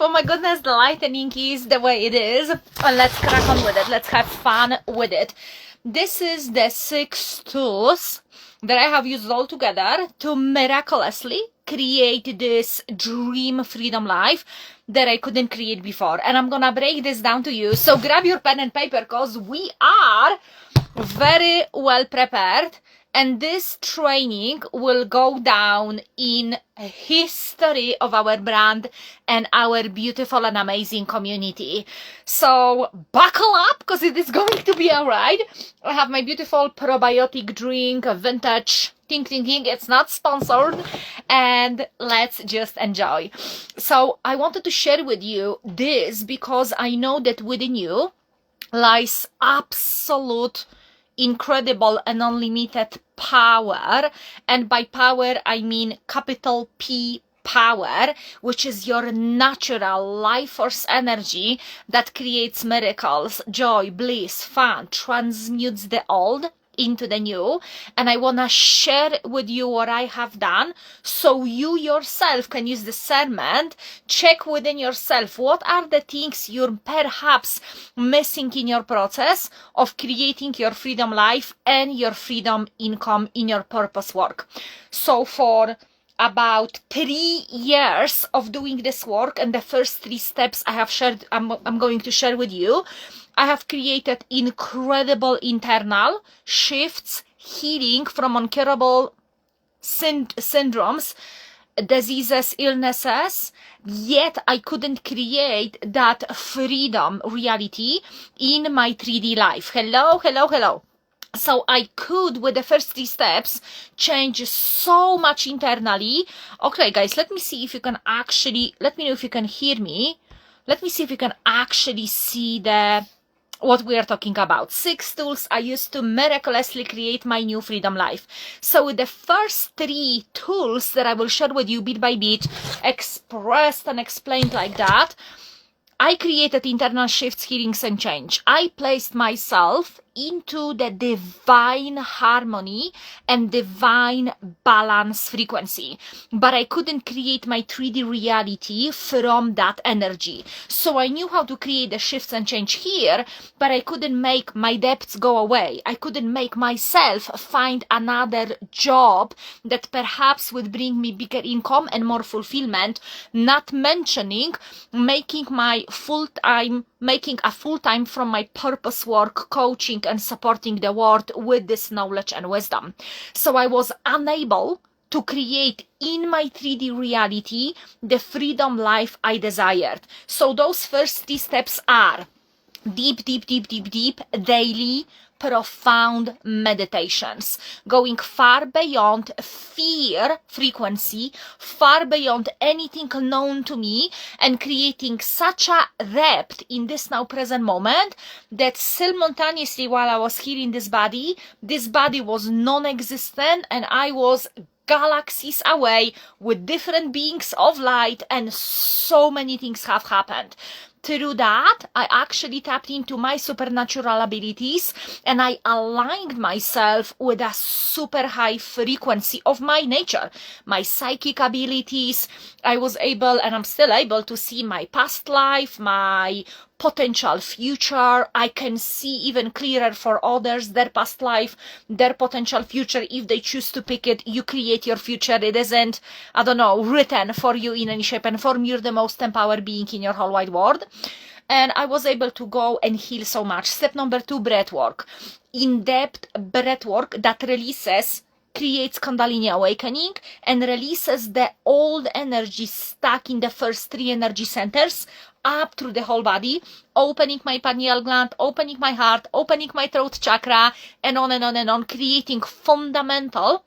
Oh my goodness, the lightning is the way it is. And let's crack on with it. Let's have fun with it. This is the 6 tools that I have used all together to miraculously create this dream freedom life that I couldn't create before. And I'm gonna break this down to you. So grab your pen and paper because we are very well prepared. And this training will go down in history of our brand and our beautiful and amazing community. So buckle up because it is going to be a ride. I have my beautiful probiotic drink, a vintage ting. It's not sponsored. And let's just enjoy. So I wanted to share with you this because I know that within you lies absolute incredible and unlimited power, and by power I mean capital P power, which is your natural life force energy that creates miracles, joy, bliss, fun, transmutes the old into the new. And I want to share with you what I have done so you yourself can use discernment, check within yourself what are the things you're perhaps missing in your process of creating your freedom life and your freedom income in your purpose work. So for about 3 years of doing this work, and the first 3 steps I have shared, I'm going to share with you, I have created incredible internal shifts, healing from incurable syndromes, diseases, illnesses, yet I couldn't create that freedom reality in my 3D life. Hello. So I could, with the first 3 steps, change so much internally. Okay, guys, let me see if you can actually, let me know if you can hear me. Let me see if you can actually see what we are talking about. 6 tools I used to miraculously create my new freedom life. So with the first 3 tools that I will share with you bit by bit, expressed and explained like that, I created internal shifts, healings, and change. I placed myself into the divine harmony and divine balance frequency, but I couldn't create my 3D reality from that energy. So I knew how to create the shifts and change here, but I couldn't make my debts go away. I couldn't make myself find another job that perhaps would bring me bigger income and more fulfillment, not mentioning making a full-time from my purpose work, coaching and supporting the world with this knowledge and wisdom. So I was unable to create in my 3D reality the freedom life I desired. So those first 3 steps are deep daily profound meditations, going far beyond fear frequency, far beyond anything known to me, and creating such a depth in this now present moment that simultaneously while I was here in this body was non-existent and I was galaxies away with different beings of light, and so many things have happened. Through that, I actually tapped into my supernatural abilities and I aligned myself with a super high frequency of my nature, my psychic abilities. I was able, and I'm still able, to see my past life, my potential future. I can see even clearer for others their past life, their potential future. If they choose to pick it, you create your future. It isn't, written for you in any shape and form. You're the most empowered being in your whole wide world. And I was able to go and heal so much. Step number 2, breath work. In-depth breath work that creates Kundalini awakening and releases the old energy stuck in the first 3 energy centers up through the whole body, opening my pineal gland, opening my heart, opening my throat chakra, and on and on and on, creating fundamental,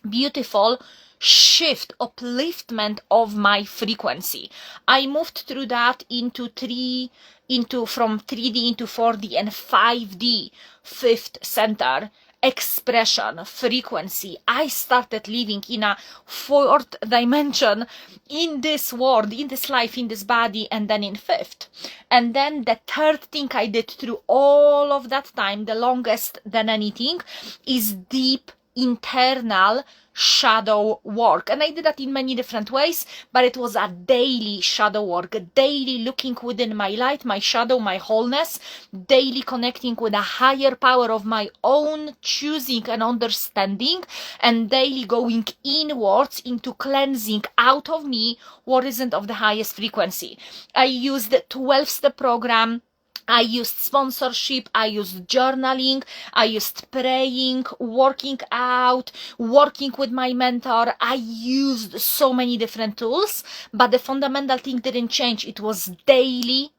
beautiful shift, upliftment of my frequency. I moved through that from 3D into 4D and 5D, 5th center, expression, frequency. I started living in a 4th dimension in this world, in this life, in this body, and then in 5th. And then the 3rd thing I did through all of that time, the longest than anything, is deep internal shadow work. And I did that in many different ways, but it was a daily shadow work, a daily looking within my light, my shadow, my wholeness, daily connecting with a higher power of my own choosing and understanding, and daily going inwards into cleansing out of me what isn't of the highest frequency. I used the 12-step program. I used sponsorship, I used journaling, I used praying, working out, working with my mentor. I used so many different tools, but the fundamental thing didn't change. It was daily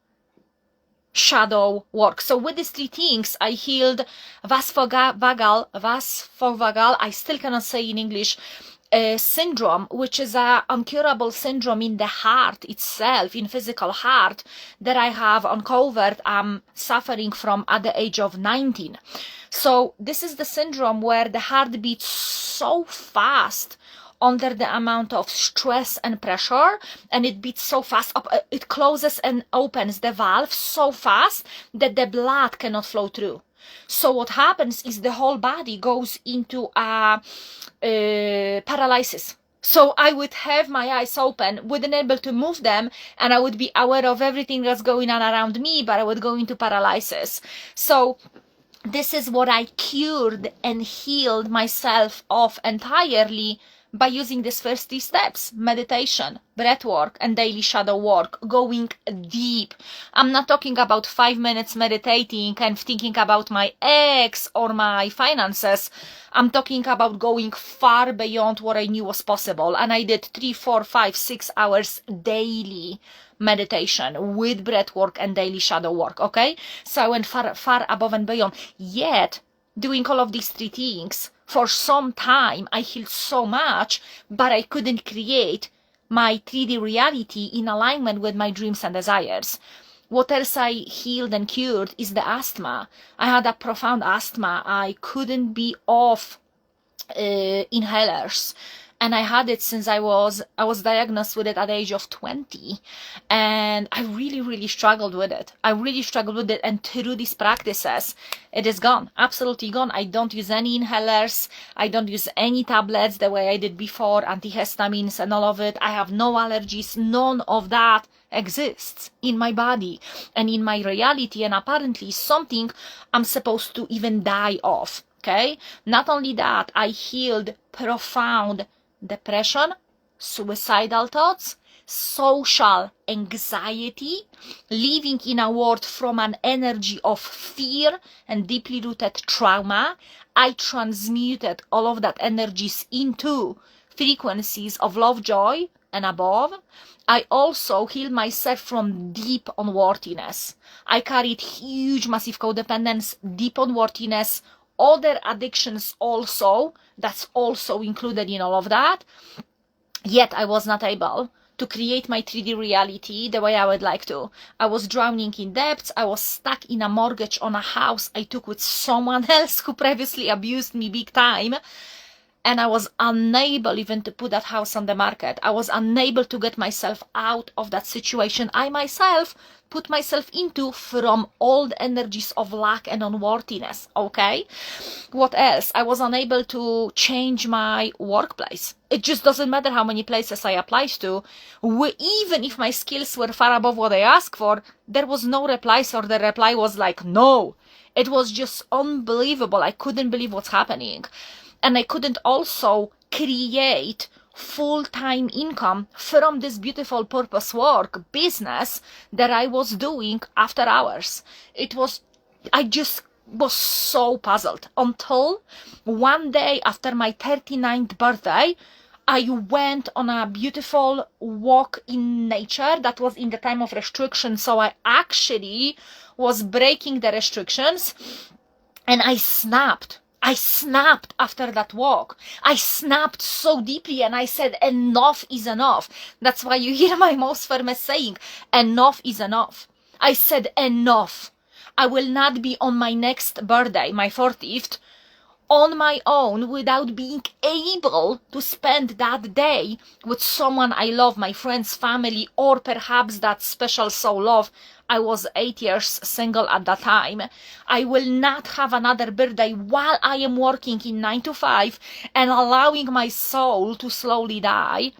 shadow work. So with these 3 things, I healed vasovagal, I still cannot say in English, syndrome, which is a uncurable syndrome in the heart itself, in physical heart, that I have uncovered. I'm suffering from at the age of 19. So this is the syndrome where the heart beats so fast under the amount of stress and pressure, and it beats so fast up, it closes and opens the valve so fast that the blood cannot flow through. So what happens is the whole body goes into a paralysis. So I would have my eyes open, wouldn't able to move them, and I would be aware of everything that's going on around me, but I would go into paralysis. So this is what I cured and healed myself of entirely by using these first 3 steps: meditation, breath work, and daily shadow work, going deep. I'm not talking about 5 minutes meditating and thinking about my ex or my finances. I'm talking about going far beyond what I knew was possible. And I did 3, 4, 5, 6 hours daily meditation with breath work and daily shadow work. Okay, so I went far above and beyond. Yet doing all of these 3 things for some time, I healed so much, but I couldn't create my 3D reality in alignment with my dreams and desires. What else I healed and cured is the asthma. I had a profound asthma. I couldn't be off inhalers. And I had it since I was diagnosed with it at the age of 20. And I really struggled with it. And through these practices, it is gone. Absolutely gone. I don't use any inhalers. I don't use any tablets the way I did before, antihistamines and all of it. I have no allergies. None of that exists in my body and in my reality. And apparently something I'm supposed to even die of. Okay? Not only that, I healed profound depression, suicidal thoughts, social anxiety, living in a world from an energy of fear and deeply rooted trauma. I transmuted all of that energies into frequencies of love, joy, and above. I also healed myself from deep unworthiness. I carried huge, massive codependence, deep unworthiness, other addictions also, that's also included in all of that. Yet I was not able to create my 3D reality the way I would like to. I was drowning in debts. I was stuck in a mortgage on a house I took with someone else who previously abused me big time. And I was unable even to put that house on the market. I was unable to get myself out of that situation I myself put myself into from old energies of lack and unworthiness. Okay? What else? I was unable to change my workplace. It just doesn't matter how many places I applied to. Even if my skills were far above what I asked for, there was no replies, or the reply was like, no. It was just unbelievable. I couldn't believe what's happening. And I couldn't also create full-time income from this beautiful purpose work business that I was doing after hours. I just was so puzzled until one day after my 39th birthday, I went on a beautiful walk in nature that was in the time of restriction. So I actually was breaking the restrictions, and I snapped after that walk. I snapped so deeply, and I said, enough is enough. That's why you hear my most famous saying, enough is enough. I said, enough. I will not be on my next birthday, my 40th, on my own without being able to spend that day with someone I love, my friends, family, or perhaps that special soul love. I was 8 years single at that time. I will not have another birthday while I am working in 9 to 5 and allowing my soul to slowly die.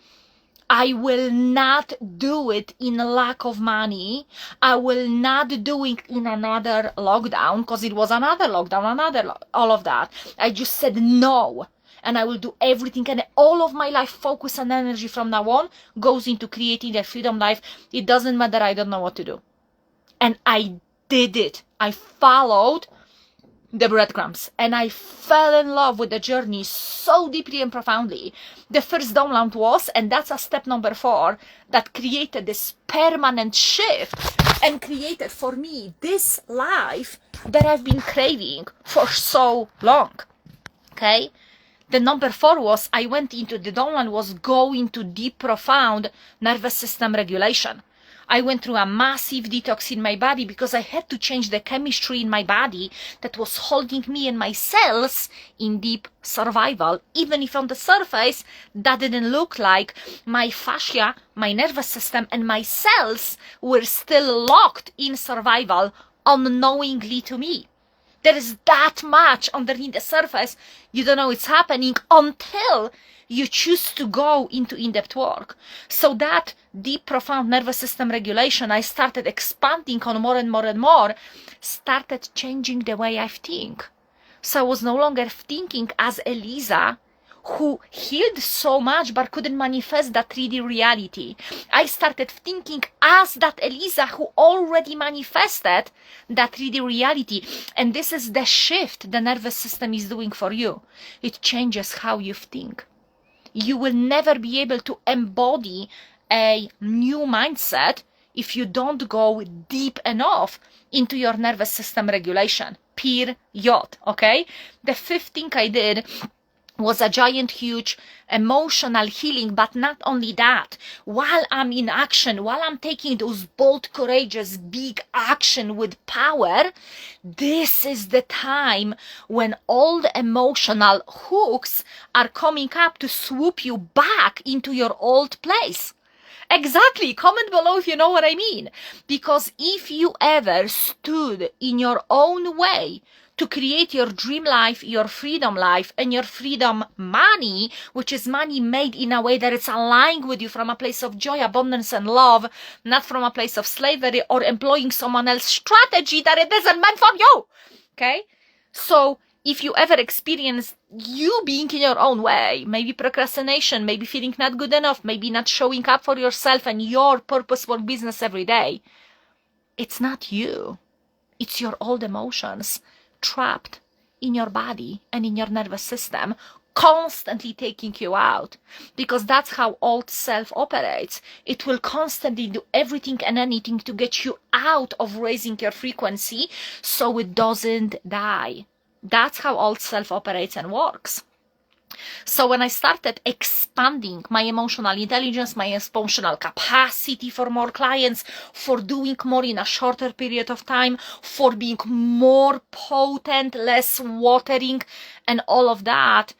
I will not do it in lack of money. I will not do it in another lockdown, because it was another lockdown, all of that. I just said no. And I will do everything, and all of my life focus and energy from now on goes into creating a freedom life. It doesn't matter, I don't know what to do. And I did it. I followed the breadcrumbs, and I fell in love with the journey so deeply and profoundly. The first download was, and that's a step number 4, that created this permanent shift and created for me this life that I've been craving for so long. Okay? The number 4 was, I went into the download, was go into deep, profound nervous system regulation. I went through a massive detox in my body because I had to change the chemistry in my body that was holding me and my cells in deep survival, even if on the surface that didn't look like. My fascia, my nervous system, and my cells were still locked in survival unknowingly to me. There is that much underneath the surface. You don't know it's happening until you choose to go into in-depth work. So that deep, profound nervous system regulation, I started expanding on more and more and more, started changing the way I think. So I was no longer thinking as Eliza, who healed so much but couldn't manifest that 3D reality. I started thinking as that Eliza who already manifested that 3D reality. And this is the shift the nervous system is doing for you. It changes how you think. You will never be able to embody a new mindset if you don't go deep enough into your nervous system regulation. Period. Okay? The 5th thing I did was a giant, huge emotional healing, but not only that. While I'm in action, while I'm taking those bold, courageous, big action with power, this is the time when all the emotional hooks are coming up to swoop you back into your old place. Exactly. Comment below if you know what I mean. Because if you ever stood in your own way to create your dream life, your freedom life, and your freedom money, which is money made in a way that it's aligned with you from a place of joy, abundance, and love, not from a place of slavery or employing someone else's strategy that it isn't meant for you. Okay? So if you ever experience you being in your own way, maybe procrastination, maybe feeling not good enough, maybe not showing up for yourself and your purposeful business every day, it's not you. It's your old emotions trapped in your body and in your nervous system, constantly taking you out, because that's how old self operates. It will constantly do everything and anything to get you out of raising your frequency so it doesn't die. That's how old self operates and works. So when I started expanding my emotional intelligence, my emotional capacity for more clients, for doing more in a shorter period of time, for being more potent, less watering, and all of that,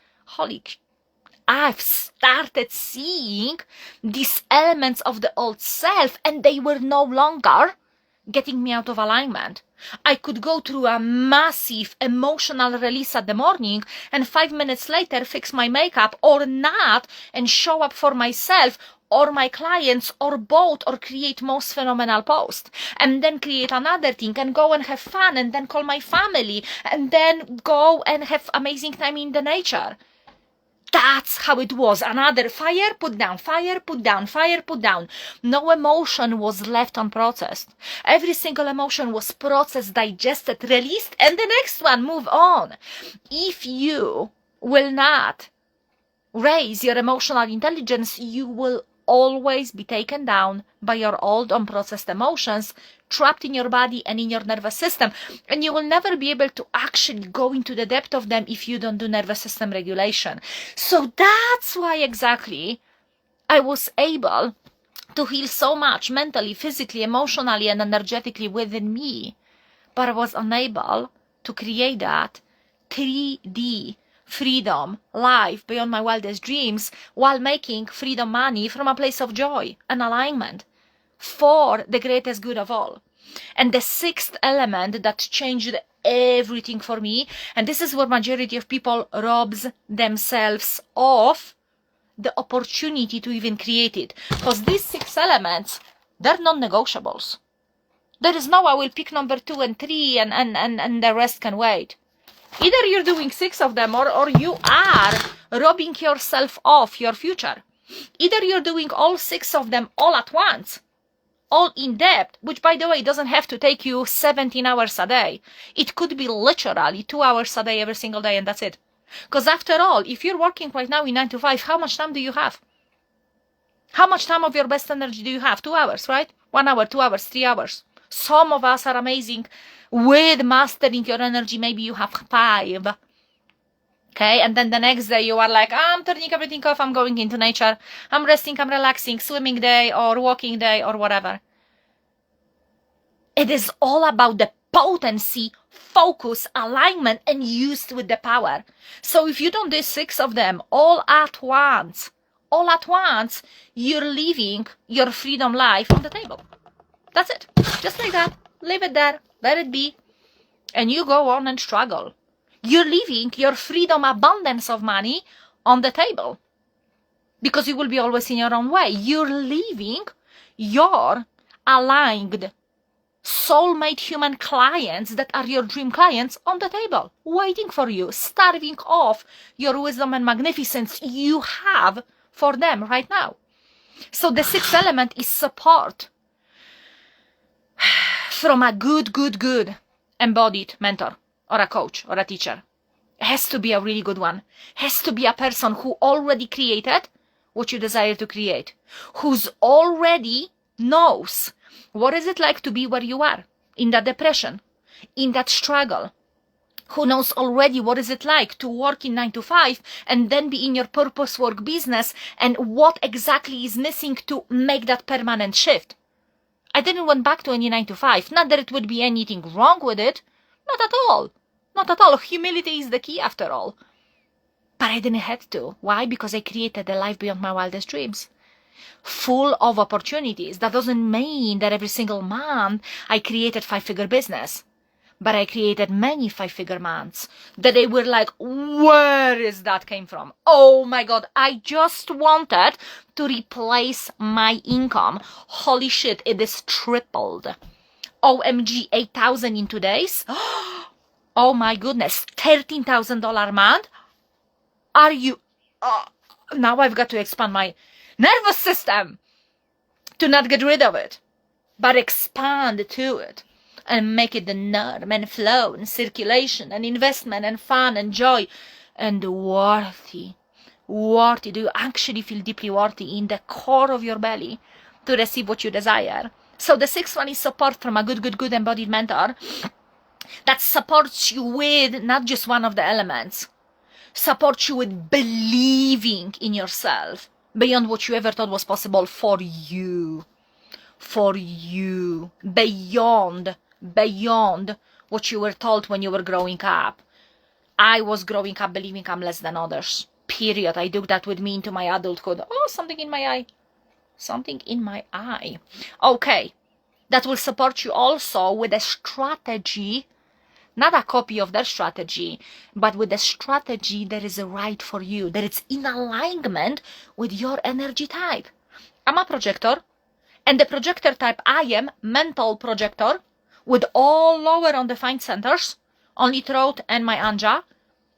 I've started seeing these elements of the old self, and they were no longer getting me out of alignment. I could go through a massive emotional release at the morning and 5 minutes later fix my makeup or not and show up for myself or my clients or both, or create most phenomenal post, and then create another thing and go and have fun and then call my family and then go and have amazing time in the nature. That's how it was. Another fire, put down, fire, put down, fire, put down. No emotion was left unprocessed. Every single emotion was processed, digested, released, and the next one, move on. If you will not raise your emotional intelligence, you will always be taken down by your old unprocessed emotions trapped in your body and in your nervous system, and you will never be able to actually go into the depth of them if you don't do nervous system regulation. So that's why exactly I was able to heal so much mentally, physically, emotionally, and energetically within me, but I was unable to create that 3D freedom, life beyond my wildest dreams, while making freedom money from a place of joy and alignment for the greatest good of all. And the sixth element that changed everything for me, and this is where majority of people robs themselves of the opportunity to even create it. Because these six elements, they're non-negotiables. There is no I will pick number 2 and 3 and the rest can wait. Either you're doing 6 of them or you are robbing yourself of your future. Either you're doing all 6 of them all at once, all in depth, which by the way doesn't have to take you 17 hours a day. It could be literally 2 hours a day every single day and that's it. Because after all, if you're working right now in 9 to 5, how much time do you have? How much time of your best energy do you have? 2 hours, right? 1 hour, 2 hours, 3 hours. Some of us are amazing with mastering your energy. Maybe you have 5. Okay, and then the next day you are like, I'm turning everything off, I'm going into nature, I'm resting, I'm relaxing, swimming day or walking day or whatever. It is all about the potency, focus, alignment, and used with the power. So if you don't do 6 of them all at once, you're leaving your freedom life on the table. That's it. Just like that. Leave it there. Let it be. And you go on and struggle. You're leaving your freedom, abundance of money on the table. Because you will be always in your own way. You're leaving your aligned, soulmate human clients that are your dream clients on the table, waiting for you, starving off your wisdom and magnificence you have for them right now. So the sixth element is support from a good embodied mentor or a coach or a teacher. It has to be a really good one. It has to be a person who already created what you desire to create, who's already knows what is it like to be where you are, in that depression, in that struggle, who knows already what is it like to work in 9 to 5 and then be in your purpose work business and what exactly is missing to make that permanent shift. I didn't went back to any 9 to 5. Not that it would be anything wrong with it. Not at all. Not at all. Humility is the key after all. But I didn't have to. Why? Because I created a life beyond my wildest dreams. Full of opportunities. That doesn't mean that every single month I created 5-figure business. But I created many 5-figure months that they were like, where is that came from? Oh my God, I just wanted to replace my income. Holy shit, it is tripled. OMG, 8,000 in 2 days. Oh my goodness, $13,000 a month. Are you... now I've got to expand my nervous system to not get rid of it, but expand to it. And make it the norm and flow and circulation and investment and fun and joy and worthy. Worthy. Do you actually feel deeply worthy in the core of your belly to receive what you desire? So the sixth one is support from a good embodied mentor that supports you with not just one of the elements, supports you with believing in yourself beyond what you ever thought was possible for you. For you. Beyond what you were told when you were growing up. I was growing up believing I'm less than others. Period. I took that with me into my adulthood. Oh, something in my eye. Something in my eye. Okay. That will support you also with a strategy, not a copy of their strategy, but with a strategy that is right for you, that it's in alignment with your energy type. I'm a projector, and the projector type I am, mental projector, with all lower undefined centers, only throat and my anja.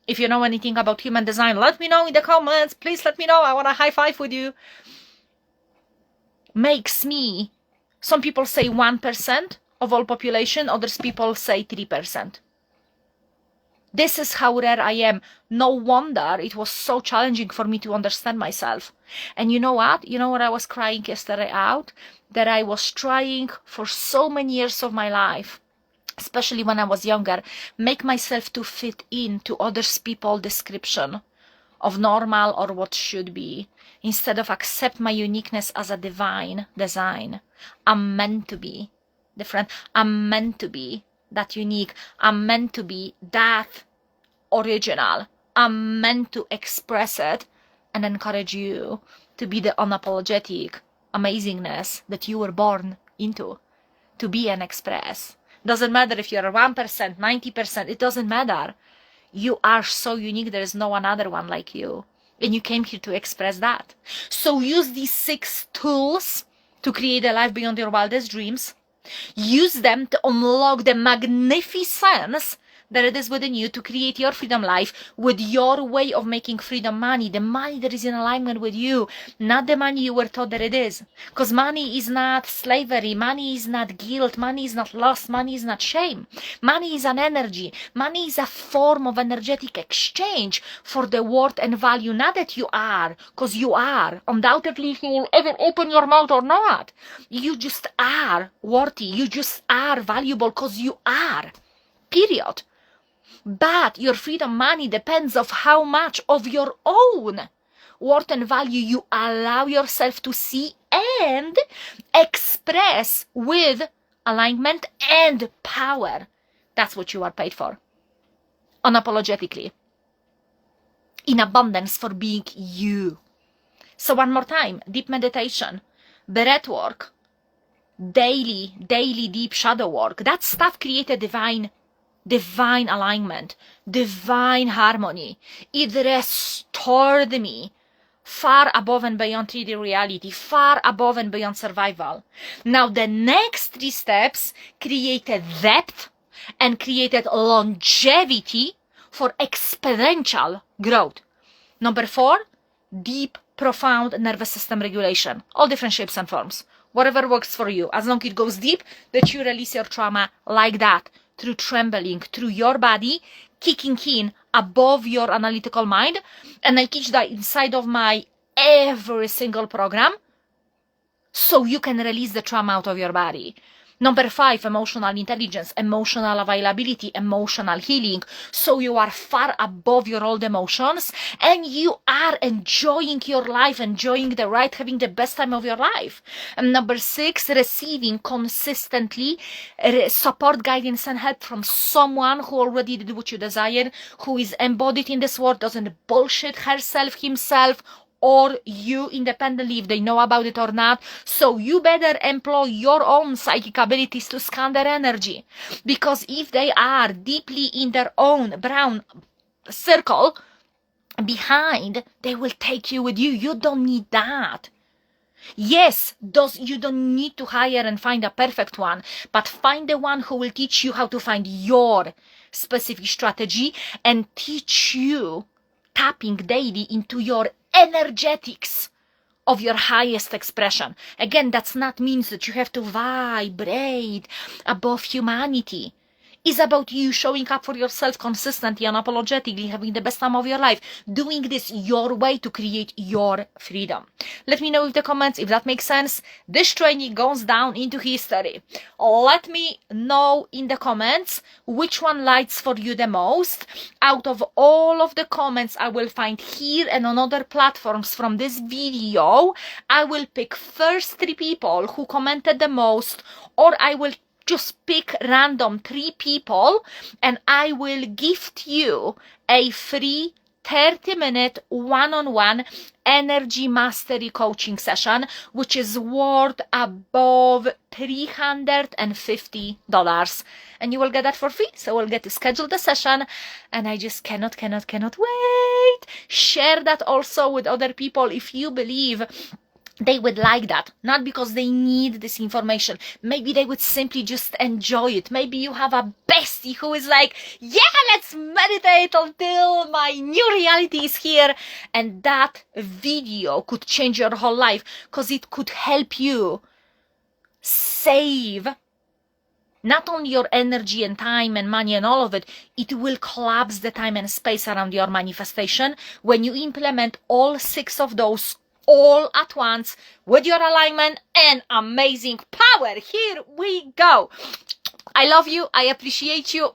If you know anything about human design, let me know in the comments. Please let me know. I want to high five with you. Makes me, some people say 1% of all population, others people say 3%. This is how rare I am. No wonder it was so challenging for me to understand myself. And you know what? You know what I was crying yesterday out? That I was trying for so many years of my life, especially when I was younger, make myself to fit into others people's description of normal or what should be, instead of accept my uniqueness as a divine design. I'm meant to be different. I'm meant to be that unique. I'm meant to be that original. I'm meant to express it and encourage you to be the unapologetic amazingness that you were born into, to be and express. Doesn't matter if you're 1%, 90%, it doesn't matter. You are so unique, there is no another one like you. And you came here to express that. So use these 6 tools to create a life beyond your wildest dreams. Use them to unlock the magnificence that it is within you to create your freedom life with your way of making freedom money, the money that is in alignment with you, not the money you were taught that it is. Because money is not slavery, money is not guilt, money is not lust, money is not shame. Money is an energy. Money is a form of energetic exchange for the worth and value, not that you are, because you are. Undoubtedly, if you will ever open your mouth or not, you just are worthy. You just are valuable because you are. Period. But your freedom money depends on how much of your own worth and value you allow yourself to see and express with alignment and power. That's what you are paid for. Unapologetically. In abundance for being you. So one more time, deep meditation, breath work, daily deep shadow work. That stuff created divine alignment, divine harmony. It restored me far above and beyond 3D reality, far above and beyond survival. Now the next 3 steps created depth and created longevity for exponential growth. Number 4, deep, profound nervous system regulation, all different shapes and forms. Whatever works for you, as long as it goes deep, that you release your trauma like that, through trembling, through your body, kicking in above your analytical mind. And I teach that inside of my every single program, so you can release the trauma out of your body. Number 5, emotional intelligence, emotional availability, emotional healing. So you are far above your old emotions and you are enjoying your life, enjoying the ride, having the best time of your life. And number 6, receiving consistently support, guidance, and help from someone who already did what you desire, who is embodied in this world, doesn't bullshit herself, himself, or you independently, if they know about it or not. So you better employ your own psychic abilities to scan their energy. Because if they are deeply in their own brown circle behind, they will take you with you. You don't need that. Yes, you don't need to hire and find a perfect one, but find the one who will teach you how to find your specific strategy and teach you tapping daily into your energetics of your highest expression. Again, that's not means that you have to vibrate above humanity. It's about you showing up for yourself consistently, unapologetically, having the best time of your life, doing this your way to create your freedom. Let me know in the comments if that makes sense. This training goes down into history. Let me know in the comments which one lights for you the most. Out of all of the comments I will find here and on other platforms from this video, I will pick first 3 people who commented the most, or I will just pick random 3 people and I will gift you a free 30-minute one-on-one energy mastery coaching session, which is worth above $350. And you will get that for free. So we'll get to schedule the session. And I just cannot wait. Share that also with other people if you believe they would like that, not because they need this information. Maybe they would simply just enjoy it. Maybe you have a bestie who is like, yeah, let's meditate until my new reality is here. And that video could change your whole life because it could help you save not only your energy and time and money and all of it, it will collapse the time and space around your manifestation when you implement all 6 of those all at once with your alignment and amazing power. Here we go. I love you. I appreciate you.